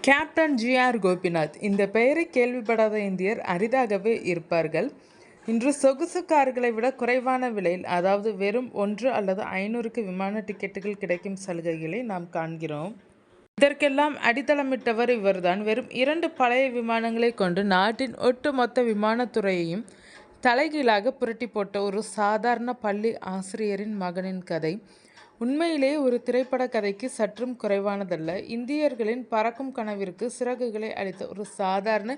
Captain GR. Gopinath. இந்த பெயரை கேள்விப்படாத இந்தியர் அரிதாகவே இருப்பார்கள். இன்று சொகுசு கார்களை விட குறைவான விலையில், அதாவது வெறும் 1 அல்லது 500க்கு விமான டிக்கெட்டுகள் கிடைக்கும் சலுகைகளை நாம் காண்கிறோம். இதற்கெல்லாம் அடித்தளமிட்டவர் இவர்தான். வெறும் 2 பழைய விமானங்களை கொண்டு நாட்டின் ஒட்டுமொத்த விமானத்துறையையும் தலைகீழாக புரட்டி போட்ட ஒரு சாதாரண பள்ளி ஆசிரியரின் மகனின் கதை உண்மையிலேயே ஒரு திரைப்பட கதைக்கு சற்றும் குறைவானதல்ல. இந்தியர்களின் பறக்கும் கனவிற்கு சிறகுகளை அளித்த ஒரு சாதாரண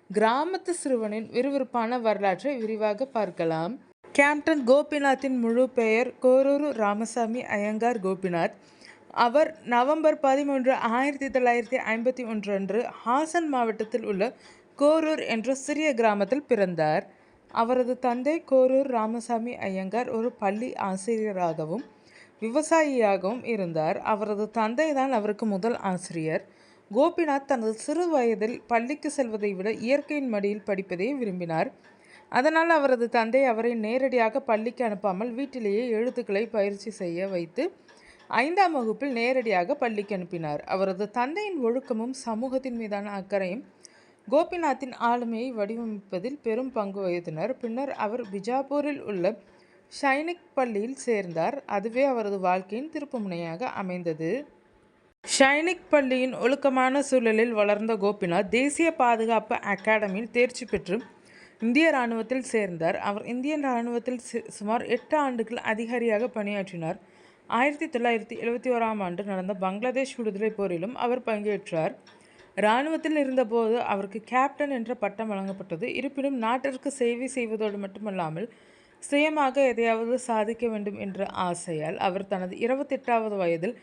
கிராமத்து சிறுவனின் விறுவிறுப்பான வரலாற்றை விரிவாக பார்க்கலாம். கேப்டன் கோபிநாத்தின் முழு பெயர் கோரூரு ராமசாமி ஐயங்கார் கோபிநாத். அவர் நவம்பர் 13, 1951 அன்று ஹாசன் மாவட்டத்தில் உள்ள கோரூர் என்ற சிறிய கிராமத்தில் பிறந்தார். அவரது தந்தை கோரூர் ராமசாமி ஐயங்கார் ஒரு பள்ளி ஆசிரியராகவும் விவசாயியாகவும் இருந்தார். அவரது தந்தை தான் அவருக்கு முதல் ஆசிரியர். கோபிநாத் தனது சிறு வயதில் பள்ளிக்கு செல்வதை விட இயற்கையின் மடியில் படிப்பதை விரும்பினார். அதனால் அவரது தந்தை அவரை நேரடியாக பள்ளிக்கு அனுப்பாமல் வீட்டிலேயே எழுத்துக்களை பயிற்சி செய்ய வைத்து 5ஆம் வகுப்பில் நேரடியாக பள்ளிக்கு அனுப்பினார். அவரது தந்தையின் ஒழுக்கமும் சமூகத்தின் மீதான அக்கறையும் கோபிநாத்தின் ஆளுமையை வடிவமைப்பதில் பெரும் பங்கு வகித்தனர். பின்னர் அவர் பிஜாப்பூரில் உள்ள சைனிக் பள்ளியில் சேர்ந்தார். அதுவே அவரது வாழ்க்கையின் திருப்புமுனையாக அமைந்தது. சைனிக் பள்ளியின் ஒழுக்கமான சூழலில் வளர்ந்த கோபிநாத் தேசிய பாதுகாப்பு அகாடமியில் தேர்ச்சி பெற்று இந்திய இராணுவத்தில் சேர்ந்தார். அவர் இந்திய இராணுவத்தில் சுமார் 8 ஆண்டுகள் அதிகாரியாக பணியாற்றினார். 1971ஆம் ஆண்டு நடந்த பங்களாதேஷ் விடுதலை போரிலும் அவர் பங்கேற்றார். இராணுவத்தில் இருந்தபோது அவருக்கு கேப்டன் என்ற பட்டம் வழங்கப்பட்டது. இருப்பினும் நாட்டிற்கு சேவை செய்வதோடு மட்டுமல்லாமல் சுயமாக எதையாவது சாதிக்க வேண்டும் என்ற ஆசையால் அவர் தனது 28வது வயதில்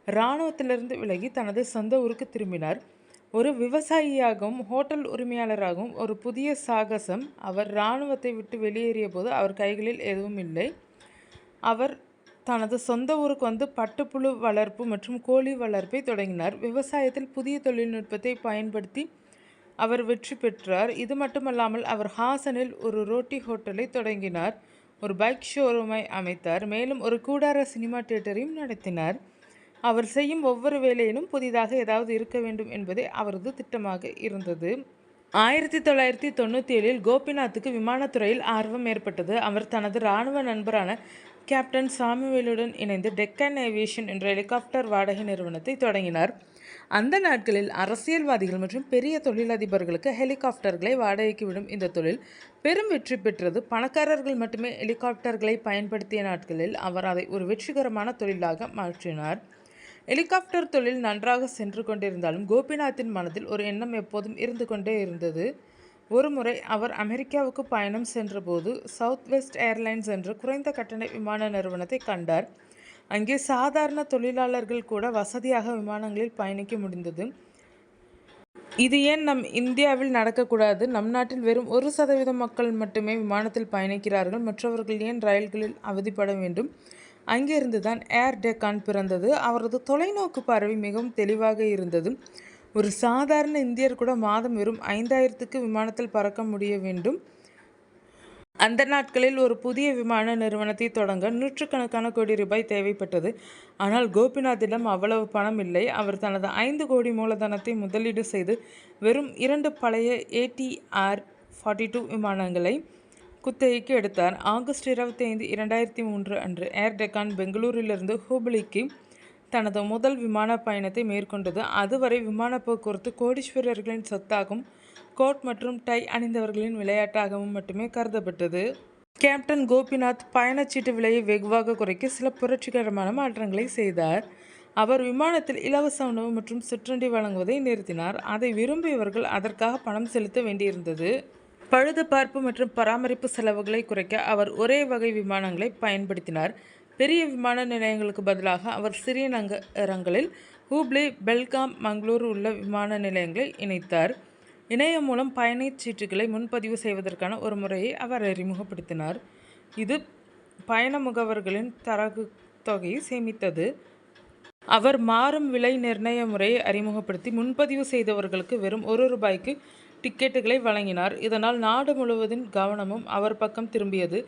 இராணுவத்திலிருந்து விலகி தனது சொந்த ஊருக்கு திரும்பினார். ஒரு விவசாயியாகவும் ஹோட்டல் உரிமையாளராகவும் ஒரு புதிய சாகசம். அவர் இராணுவத்தை விட்டு வெளியேறிய போது அவர் கைகளில் எதுவும் இல்லை. அவர் தனது சொந்த ஊருக்கு வந்து பட்டுப்புழு வளர்ப்பு மற்றும் கோழி வளர்ப்பை தொடங்கினார். விவசாயத்தில் புதிய தொழில்நுட்பத்தை பயன்படுத்தி அவர் வெற்றி பெற்றார். இது மட்டுமல்லாமல் அவர் ஹாசனில் ஒரு ரோட்டி ஹோட்டலை தொடங்கினார், ஒரு பைக் ஷோரூமை அமைத்தார், மேலும் ஒரு கூடார சினிமா தியேட்டரையும் நடத்தினார். அவர் செய்யும் ஒவ்வொரு வேலையிலும் புதிதாக ஏதாவது இருக்க வேண்டும் என்பதே அவரது திட்டமாக இருந்தது. 1997இல் கோபிநாத்துக்கு விமானத்துறையில் ஆர்வம் ஏற்பட்டது. அவர் தனது இராணுவ நண்பரான கேப்டன் சாமுவேலுடன் இணைந்து டெக்கன் ஏவியேஷன் என்ற ஹெலிகாப்டர் வாடகை நிறுவனத்தை தொடங்கினார். அந்த நாட்களில் அரசியல்வாதிகள் மற்றும் பெரிய தொழிலதிபர்களுக்கு ஹெலிகாப்டர்களை வாடகைக்கு விடும் இந்த தொழில் பெரும் வெற்றி பெற்றது. பணக்காரர்கள் மட்டுமே ஹெலிகாப்டர்களை பயன்படுத்திய நாட்களில் அவர் அதை ஒரு வெற்றிகரமான தொழிலாக மாற்றினார். ஹெலிகாப்டர் தொழில் நன்றாக சென்று கொண்டிருந்தாலும் கோபிநாத்தின் மனதில் ஒரு எண்ணம் எப்போதும் இருந்து கொண்டே இருந்தது. ஒருமுறை அவர் அமெரிக்காவுக்கு பயணம் சென்றபோது சவுத் வெஸ்ட் ஏர்லைன்ஸ் என்ற குறைந்த கட்டண விமான நிறுவனத்தை கண்டார். அங்கே சாதாரண தொழிலாளர்கள் கூட வசதியாக விமானங்களில் பயணிக்க முடிந்தது. இது ஏன் நம் இந்தியாவில் நடக்கக்கூடாது? நம் நாட்டில் வெறும் 1% மக்கள் மட்டுமே விமானத்தில் பயணிக்கிறார்கள். மற்றவர்கள் ஏன் ரயில்களில் அவதிப்பட வேண்டும்? அங்கிருந்து தான் ஏர் டெக்கான் பிறந்தது. அவரது தொலைநோக்கு பார்வை மிகவும் தெளிவாக இருந்தது. ஒரு சாதாரண இந்தியர் கூட மாதம் வெறும் 5000க்கு விமானத்தில் பறக்க முடிய வேண்டும். அந்த நாட்களில் ஒரு புதிய விமான நிறுவனத்தை தொடங்க நூற்றுக்கணக்கான கோடி ரூபாய் தேவைப்பட்டது. ஆனால் கோபிநாத்திடம் அவ்வளவு பணம் இல்லை. அவர் தனது 5 கோடி மூலதனத்தை முதலீடு செய்து வெறும் 2 பழைய ATR-42 விமானங்களை குத்தகைக்கு எடுத்தார். ஆகஸ்ட் 25, 2003 அன்று ஏர் டெக்கான் பெங்களூரிலிருந்து ஹூப்ளிக்கு தனது முதல் விமான பயணத்தை மேற்கொண்டது. அதுவரை விமான போக்குவரத்து கோடீஸ்வரர்களின் சொத்தாகவும் கோட் மற்றும் டை அணிந்தவர்களின் விளையாட்டாகவும் மட்டுமே கருதப்பட்டது. கேப்டன் கோபிநாத் பயணச்சீட்டு விலையை வெகுவாக குறைக்க சில புரட்சிகரமான மாற்றங்களை செய்தார். அவர் விமானத்தில் இலவச உணவு மற்றும் சிற்றுண்டி வழங்குவதை நிறுத்தினார். அதை விரும்பியவர்கள் அதற்காக பணம் செலுத்த வேண்டியிருந்தது. பழுதுபார்ப்பு மற்றும் பராமரிப்பு செலவுகளை குறைக்க அவர் ஒரே வகை விமானங்களை பயன்படுத்தினார். பெரிய விமான நிலையங்களுக்கு பதிலாக அவர் சிறிய நகரங்களில் ஹூப்ளி, பெல்காம், மங்களூரு உள்ள விமான நிலையங்களை இணைத்தார். இணையம் மூலம் பயணச்சீட்டுகளை முன்பதிவு செய்வதற்கான ஒரு முறையை அவர் அறிமுகப்படுத்தினார். இது பயண முகவர்களின் தரகு தொகையை சேமித்தது. அவர் மாறும் விலை நிர்ணய முறையை அறிமுகப்படுத்தி முன்பதிவு செய்தவர்களுக்கு வெறும் ₹1க்கு டிக்கெட்டுகளை வழங்கினார். இதனால் நாடு முழுவதின் கவனமும் அவர் பக்கம் திரும்பியது.